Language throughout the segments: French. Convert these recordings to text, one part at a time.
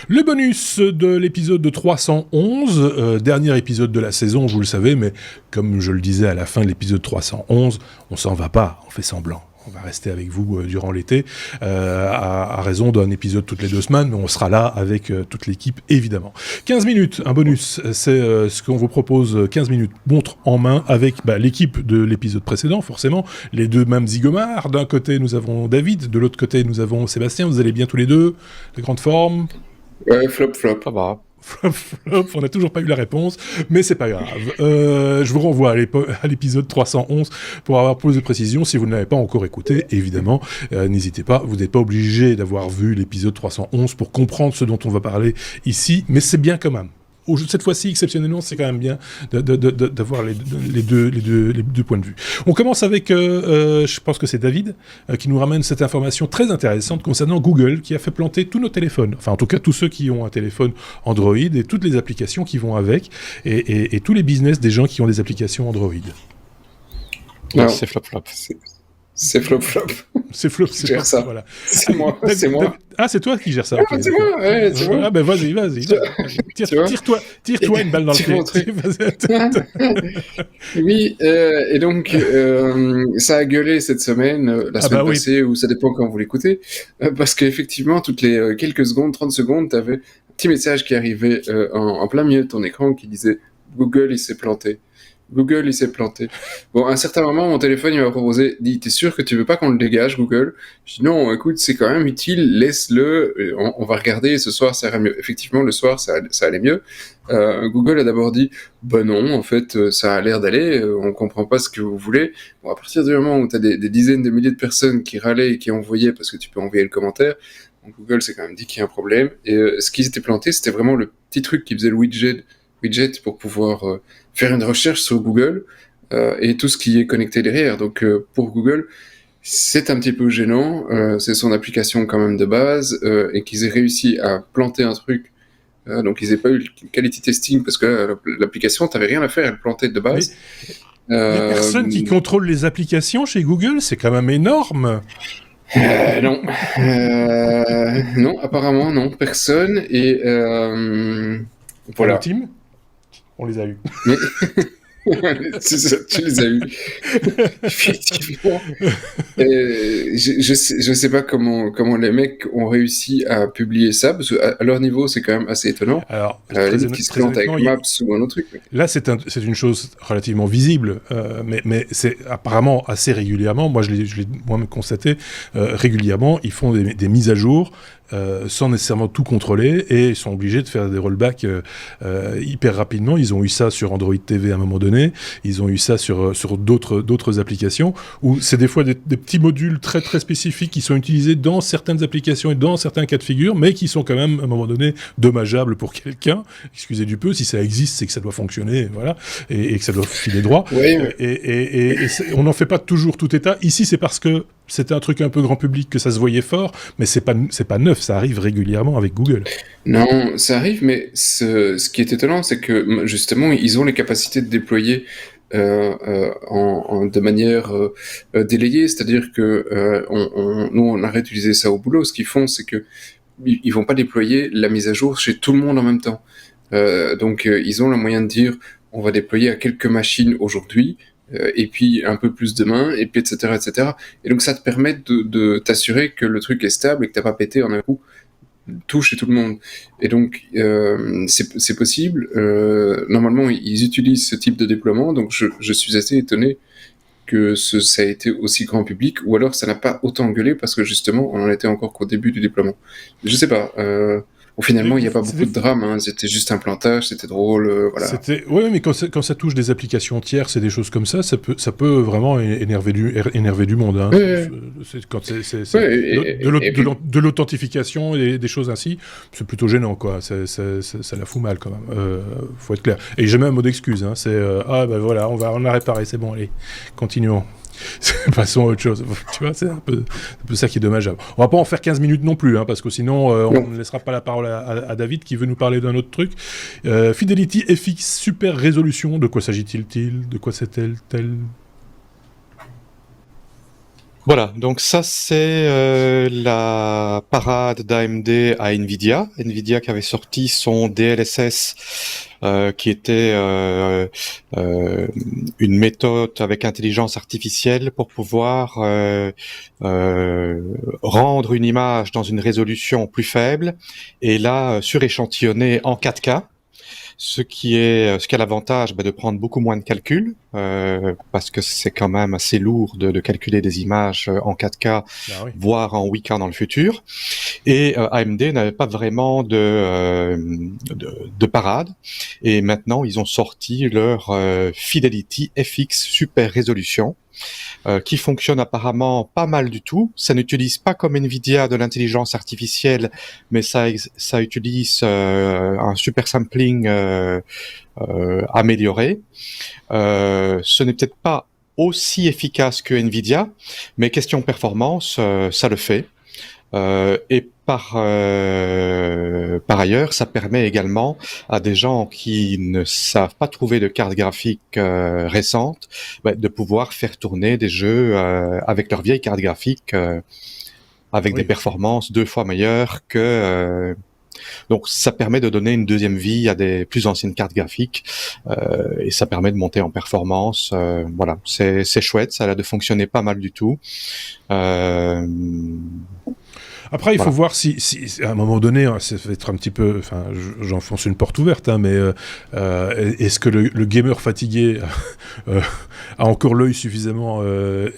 Le bonus de l'épisode de 311, dernier épisode de la saison, vous le savez, mais comme je le disais à la fin de l'épisode 311, on s'en va pas, on fait semblant. On va rester avec vous durant l'été, à raison d'un épisode toutes les 2 semaines, mais on sera là avec toute l'équipe, évidemment. 15 minutes, un bonus, c'est ce qu'on vous propose, 15 minutes, montre en main, avec l'équipe de l'épisode précédent, forcément, les deux mêmes zigomards. D'un côté, nous avons David, de l'autre côté, nous avons Sébastien. Vous allez bien tous les deux? Les grandes formes? Ouais, flop. Ça va. Flop, on n'a toujours pas eu la réponse, mais c'est pas grave. Je vous renvoie à l'épisode 311 pour avoir plus de précisions. Si vous ne l'avez pas encore écouté, évidemment, n'hésitez pas. Vous n'êtes pas obligé d'avoir vu l'épisode 311 pour comprendre ce dont on va parler ici, mais c'est bien quand même. Cette fois-ci, exceptionnellement, c'est quand même bien d'avoir les deux points de vue. On commence avec, je pense que c'est David, qui nous ramène cette information très intéressante concernant Google, qui a fait planter tous nos téléphones. Enfin, en tout cas, tous ceux qui ont un téléphone Android et toutes les applications qui vont avec, et tous les business des gens qui ont des applications Android. Non, c'est flop. C'est flop. C'est flop, c'est gère ça. Voilà. C'est moi. Ah, c'est toi qui gères ça. Ah, okay, c'est moi, ouais, c'est moi. Ah, ben vas-y. Tire-toi une balle dans le pied. Oui, et donc, ça a gueulé cette semaine, la semaine passée, ou ça dépend quand vous l'écoutez, parce qu'effectivement, toutes les quelques secondes, 30 secondes, t'avais un petit message qui arrivait en plein milieu de ton écran qui disait « Google, il s'est planté ». Google, il s'est planté. Bon, à un certain moment, mon téléphone, il m'a proposé, dit, t'es sûr que tu veux pas qu'on le dégage, Google? Je dis, non, écoute, c'est quand même utile, laisse-le, on va regarder, ce soir, ça ira mieux. Effectivement, le soir, ça allait mieux. Google a d'abord dit, non, en fait, ça a l'air d'aller, on comprend pas ce que vous voulez. Bon, à partir du moment où t'as des dizaines de milliers de personnes qui râlaient et qui envoyaient, parce que tu peux envoyer le commentaire, Google s'est quand même dit qu'il y a un problème. Et ce qui s'était planté, c'était vraiment le petit truc qui faisait le widget pour pouvoir faire une recherche sur Google et tout ce qui est connecté derrière. Donc pour Google, c'est un petit peu gênant. C'est son application quand même de base et qu'ils aient réussi à planter un truc. Donc ils n'aient pas eu le quality testing parce que l'application, t'avais rien à faire, elle plantait de base. Il y a personne qui contrôle les applications chez Google, c'est quand même énorme. Non, apparemment non, personne. Et voilà. Team, on les a eus. Mais... c'est ça, tu les as eus. Effectivement. Je sais pas comment les mecs ont réussi à publier ça, parce qu'à leur niveau, c'est quand même assez étonnant. Alors, qui se présentent avec Maps ou un autre truc. Mais... Là, c'est une chose relativement visible, mais c'est apparemment assez régulièrement. Moi, je l'ai moi-même constaté régulièrement. Ils font des mises à jour. Sans nécessairement tout contrôler, et ils sont obligés de faire des rollbacks hyper rapidement. Ils ont eu ça sur Android TV à un moment donné, ils ont eu ça sur d'autres applications, où c'est des fois des petits modules très très spécifiques qui sont utilisés dans certaines applications et dans certains cas de figure, mais qui sont quand même à un moment donné dommageables pour quelqu'un. Excusez du peu, si ça existe, c'est que ça doit fonctionner, voilà, et que ça doit filer droit. Oui, et on n'en fait pas toujours tout état. Ici, c'est parce que c'était un truc un peu grand public que ça se voyait fort, mais c'est pas neuf, ça arrive régulièrement avec Google. Non, ça arrive, mais ce qui est étonnant, c'est que justement, ils ont les capacités de déployer de manière délayée, c'est-à-dire que nous, on a réutilisé ça au boulot. Ce qu'ils font, c'est que ils vont pas déployer la mise à jour chez tout le monde en même temps. Donc, ils ont le moyen de dire, on va déployer à quelques machines aujourd'hui, et puis un peu plus demain, et puis etc. Et donc ça te permet de t'assurer que le truc est stable et que t'as pas pété en un coup tout chez tout le monde. Et donc c'est possible. Normalement ils utilisent ce type de déploiement, donc je suis assez étonné que ça a été aussi grand public, ou alors ça n'a pas autant gueulé parce que justement on en était encore qu'au début du déploiement. Je sais pas. Finalement, il n'y a pas beaucoup de drame, hein. C'était juste un plantage, c'était drôle, voilà. Oui, mais quand ça touche des applications tierces et des choses comme ça peut vraiment énerver du monde. Hein. Quand c'est de l'authentification et des choses ainsi, c'est plutôt gênant, quoi. Ça la fout mal, quand même. Faut être clair. Et j'ai même un mot d'excuse. Hein. C'est voilà, on a réparé, c'est bon, allez, continuons. Passons à autre chose. Tu vois, c'est un peu ça qui est dommageable. On va pas en faire 15 minutes non plus, hein, parce que sinon on ne laissera pas la parole à David qui veut nous parler d'un autre truc. Fidelity FX Super Résolution, de quoi s'agit-il? De quoi c'est-elle? Voilà, donc ça c'est la parade d'AMD à Nvidia. Nvidia qui avait sorti son DLSS qui était une méthode avec intelligence artificielle pour pouvoir rendre une image dans une résolution plus faible et là suréchantillonner en 4K. Ce qui a l'avantage de prendre beaucoup moins de calculs, parce que c'est quand même assez lourd de calculer des images en 4K, voire en 8K dans le futur. Et AMD n'avait pas vraiment de parade. Et maintenant, ils ont sorti leur Fidelity FX Super Résolution, qui fonctionne apparemment pas mal du tout. Ça n'utilise pas comme Nvidia de l'intelligence artificielle, mais ça utilise un super sampling amélioré. Ce n'est peut-être pas aussi efficace que Nvidia, mais question performance, ça le fait. Et par ailleurs, ça permet également à des gens qui ne savent pas trouver de carte graphique récente de pouvoir faire tourner des jeux avec leur vieille carte graphique avec des performances 2 fois meilleures que... Donc ça permet de donner une deuxième vie à des plus anciennes cartes graphiques et ça permet de monter en performance. Voilà, c'est chouette, ça a l'air de fonctionner pas mal du tout. Après, il faut voir si à un moment donné, hein, ça va être un petit peu, enfin, j'enfonce une porte ouverte, hein, mais est-ce que le gamer fatigué a encore l'œil suffisamment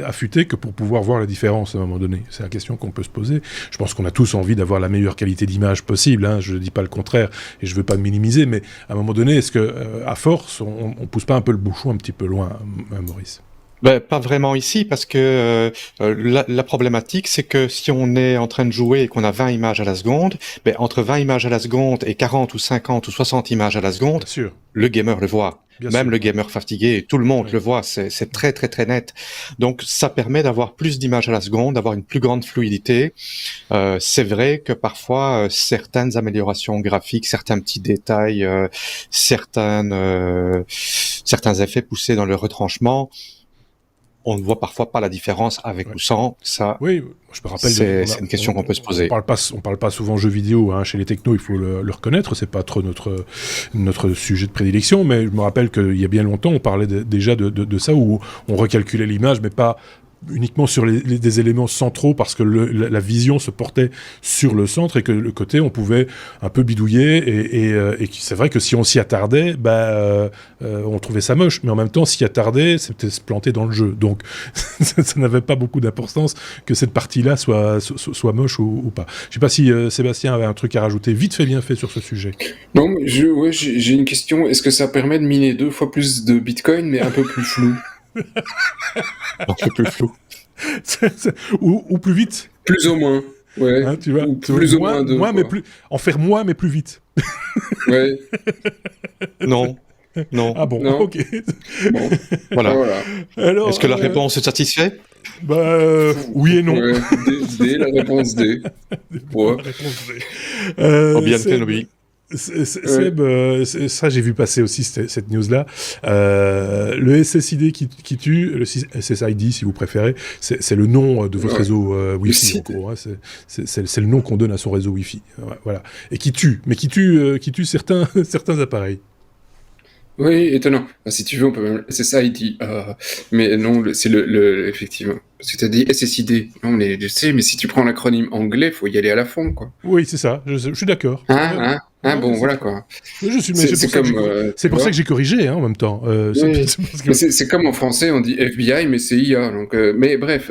affûté que pour pouvoir voir la différence à un moment donné? C'est la question qu'on peut se poser. Je pense qu'on a tous envie d'avoir la meilleure qualité d'image possible, hein, je ne dis pas le contraire, et je ne veux pas minimiser, mais à un moment donné, est-ce que à force, on pousse pas un peu le bouchon un petit peu loin, Maurice? Pas vraiment ici, parce que la problématique, c'est que si on est en train de jouer et qu'on a 20 images à la seconde, entre 20 images à la seconde et 40 ou 50 ou 60 images à la seconde, le gamer le voit. Même le gamer fatigué, tout le monde le voit, c'est très très très net. Donc ça permet d'avoir plus d'images à la seconde, d'avoir une plus grande fluidité. C'est vrai que parfois certaines améliorations graphiques, certains petits détails, certains effets poussés dans le retranchement, on ne voit parfois pas la différence avec ou sans. Ça, oui, je me rappelle. C'est une question qu'on peut se poser. On parle pas souvent jeux vidéo, hein, chez les technos, il faut le reconnaître. C'est pas trop notre sujet de prédilection, mais je me rappelle qu'il y a bien longtemps, on parlait déjà de ça, où on recalculait l'image, mais pas uniquement sur des éléments centraux, parce que la vision se portait sur le centre et que le côté on pouvait un peu bidouiller et c'est vrai que si on s'y attardait, on trouvait ça moche, mais en même temps s'y attarder c'était se planter dans le jeu, donc ça n'avait pas beaucoup d'importance que cette partie-là soit moche ou pas. Je sais pas si Sébastien avait un truc à rajouter vite fait bien fait sur ce sujet. Non, mais j'ai une question. Est-ce que ça permet de miner 2 fois plus de Bitcoin mais un peu plus flou? Un peu plus flou. Ou plus vite. Plus ou moins. Ouais. Hein, tu vois, ou plus ou moins mais plus. En faire moins, mais plus vite. Ouais. Non. Ah bon, non. Ok. Bon, voilà. Alors, est-ce que la réponse est satisfaite? Oui et non. D, la réponse D. Ouais. La réponse D. Bien Kenobi. Seb, ça j'ai vu passer aussi cette news-là. Le SSID qui tue, le SSID si vous préférez, c'est le nom de votre réseau Wi-Fi en gros. Hein, c'est le nom qu'on donne à son réseau Wi-Fi. Voilà. Et qui tue certains appareils. Oui, étonnant. Si tu veux, on peut même... C'est ça, IT. Mais non, c'est effectivement. Parce que tu as dit SSID. Non, mais je sais, mais si tu prends l'acronyme anglais, faut y aller à la fond, quoi. Oui, c'est ça. Je suis d'accord. Bon, voilà, quoi. C'est pour ça que j'ai corrigé, hein, en même temps. C'est comme en français, on dit FBI, mais c'est IA. Donc, mais bref.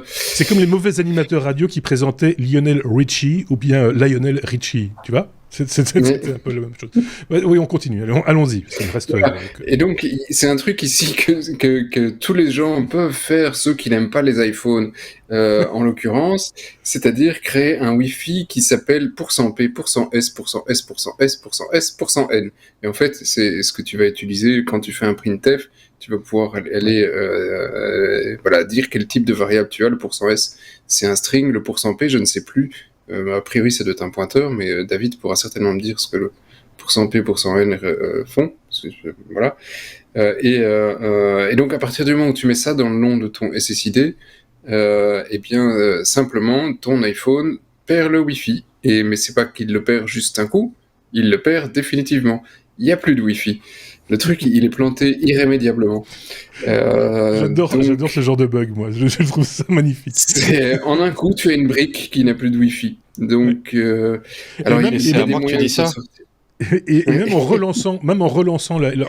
C'est comme les mauvais animateurs radio qui présentaient Lionel Richie ou bien Lionel Richie, tu vois? C'est un peu la même chose. Oui, on continue. Allons-y. Ça me reste. Et donc, c'est un truc ici que tous les gens peuvent faire, ceux qui n'aiment pas les iPhones, en l'occurrence, c'est-à-dire créer un Wi-Fi qui s'appelle %P, %S, %S, %S, %S, %N. Et en fait, c'est ce que tu vas utiliser quand tu fais un printf. Tu vas pouvoir aller dire quel type de variable tu as. Le %S, c'est un string. Le %P, je ne sais plus. A priori, ça doit être un pointeur, mais David pourra certainement me dire ce que le %P, %N font. Voilà. Et donc, à partir du moment où tu mets ça dans le nom de ton SSID, simplement ton iPhone perd le Wi-Fi. Mais c'est pas qu'il le perd juste un coup, il le perd définitivement. Il n'y a plus de Wi-Fi. Le truc, il est planté irrémédiablement. J'adore ce genre de bug, moi. Je trouve ça magnifique. En un coup, tu as une brique qui n'a plus de Wi-Fi. Donc, alors, c'est à moi que tu dis ça. Et même en relançant,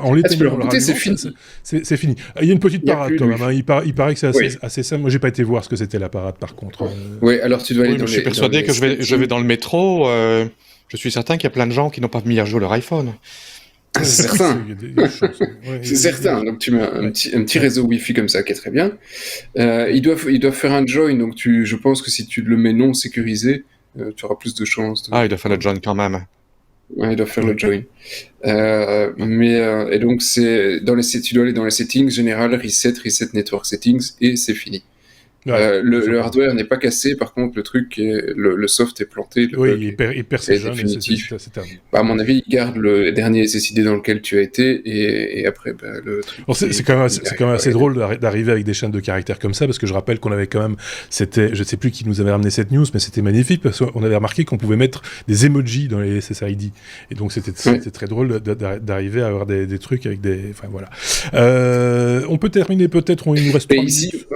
en l'éteignant, c'est fini. Il y a une petite parade quand même. Hein. Il paraît que c'est assez simple. Moi, j'ai pas été voir ce que c'était la parade, par contre. Oui, alors tu dois aller. Je suis persuadé que je vais dans le métro. Je suis certain qu'il y a plein de gens qui n'ont pas mis à jour leur iPhone. C'est certain. C'est certain. Donc tu mets un petit réseau Wi-Fi comme ça qui est très bien. Ils doivent faire un join. Donc je pense que si tu le mets non sécurisé, tu auras plus de chances. Ah, ils doivent faire le join quand même. Ouais, ils doivent faire le join. Et donc tu dois aller dans les settings, général, reset network settings, et c'est fini. Ouais, le hardware n'est pas cassé, par contre le truc, le soft est planté. Il perd ses jeunes, c'est terminé. À mon avis, il garde le dernier SSID dans lequel tu as été, et après, le truc. C'est quand même assez drôle d'arriver avec des chaînes de caractères comme ça, parce que je rappelle qu'on avait quand même, je sais plus qui nous avait ramené cette news, mais c'était magnifique, parce qu'on avait remarqué qu'on pouvait mettre des emojis dans les SSID. Et donc c'était très drôle d'arriver à avoir des trucs avec des... Enfin voilà. On peut terminer peut-être, il nous reste 3 minutes.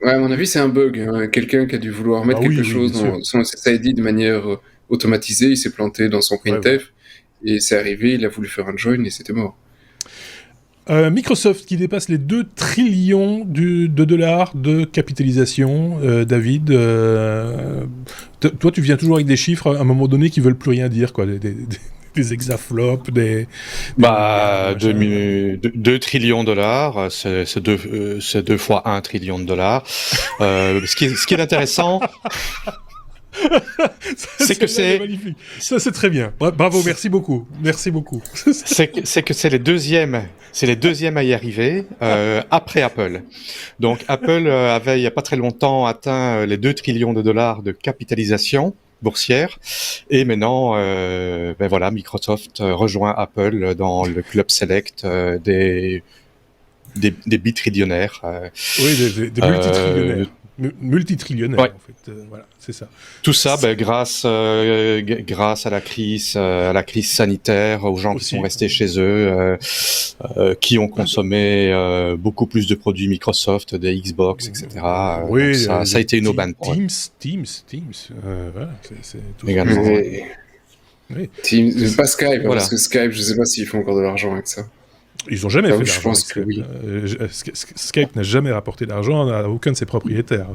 Ouais, à mon avis, c'est un bug. Hein. Quelqu'un qui a dû vouloir mettre quelque chose dans son SSID de manière automatisée, il s'est planté dans son printf, et c'est arrivé, il a voulu faire un join et c'était mort. Microsoft qui dépasse les 2 trillions de dollars de capitalisation. David, toi tu viens toujours avec des chiffres à un moment donné qui veulent plus rien dire, quoi. Des hexaflops, 2 trillions de dollars, c'est 2 fois 1 trillion de dollars. Ce qui est intéressant, c'est que c'est magnifique. Ça c'est très bien. Bravo, merci beaucoup. c'est que c'est les deuxièmes à y arriver après Apple. Donc Apple avait il y a pas très longtemps atteint les 2 trillions de dollars de capitalisation boursière, et maintenant Microsoft rejoint Apple dans le club select des bitrillionnaires. Des multitillionnaires. Multitillionnaire, en fait, voilà, c'est ça. Tout ça, grâce à la crise sanitaire, aux gens qui sont restés chez eux, qui ont consommé beaucoup plus de produits Microsoft, des Xbox, etc. Ça a été une aubaine pour eux. Teams, voilà, c'est tout. Également. Oui. Teams, pas Skype, parce que Skype, je sais pas s'ils font encore de l'argent avec ça. Ils n'ont jamais fait d'argent. Je pense que oui. Skype n'a jamais rapporté d'argent à aucun de ses propriétaires.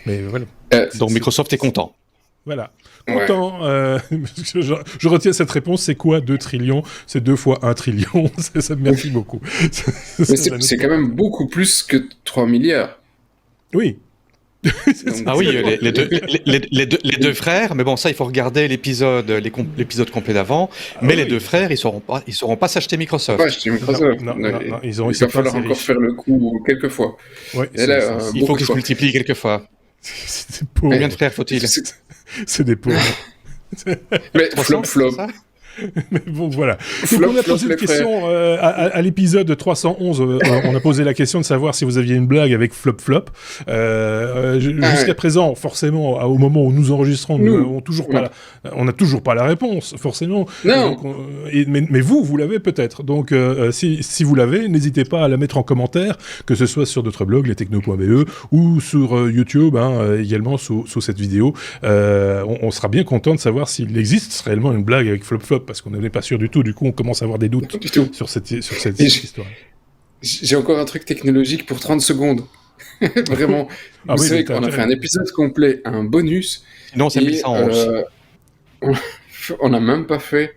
Mais voilà. Donc Microsoft est content. Voilà. Content. Je retiens cette réponse. C'est quoi 2 trillions? C'est 2 fois 1 trillion. Ça me merci beaucoup. C'est quand même beaucoup plus que 3 milliards. Oui. Les deux frères, mais bon, ça il faut regarder l'épisode complet d'avant. Mais les deux frères, ils sauront pas s'acheter Microsoft. Pas acheter Microsoft. Non, il va falloir encore faire le coup quelques fois. Ouais, il faut qu'ils se multiplient quelques fois. C'est des pauvres. Combien de frères faut-il? C'est des pauvres. Mais flop. Mais bon, voilà. Donc, on a posé une question à l'épisode 311. On a posé la question de savoir si vous aviez une blague avec flop. Jusqu'à présent, forcément, au moment où nous enregistrons, on n'a toujours pas la réponse, forcément. Non. Donc, mais vous l'avez peut-être. Donc, si vous l'avez, n'hésitez pas à la mettre en commentaire, que ce soit sur notre blog, lestechno.be, ou sur YouTube, également sous cette vidéo. On sera bien content de savoir s'il existe réellement une blague avec flop. Parce qu'on n'est pas sûr du tout, du coup on commence à avoir des doutes sur cette histoire. J'ai encore un truc technologique pour 30 secondes. Vraiment. Vous savez qu'on a fait un épisode complet, un bonus. Non, c'est 1111. On n'a même pas fait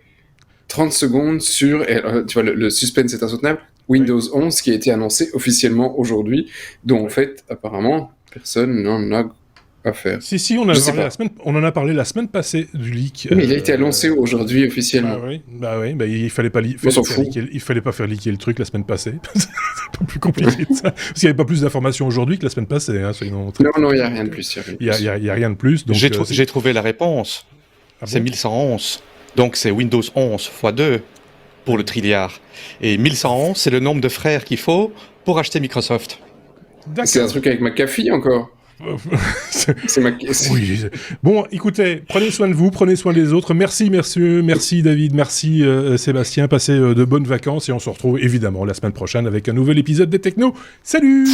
30 secondes sur... tu vois, le suspense est insoutenable. Windows 11 qui a été annoncé officiellement aujourd'hui, dont en fait, apparemment, personne n'en a à faire. Si, on en a parlé la semaine passée du leak. Mais il a été annoncé aujourd'hui officiellement. Il fallait pas faire leaker le truc la semaine passée. C'est un peu plus compliqué que ça. Parce qu'il n'y avait pas plus d'informations aujourd'hui que la semaine passée. Non, il n'y a rien de plus. Il y a rien de plus. Donc, j'ai trouvé la réponse. C'est 1111. Donc c'est Windows 11 x 2 pour le trilliard. Et 1111, c'est le nombre de frères qu'il faut pour acheter Microsoft. D'accord. C'est un truc avec McAfee encore. Oui. Bon, écoutez, prenez soin de vous, prenez soin des autres. Merci David, merci Sébastien. Passez de bonnes vacances et on se retrouve évidemment la semaine prochaine avec un nouvel épisode des Technos. Salut!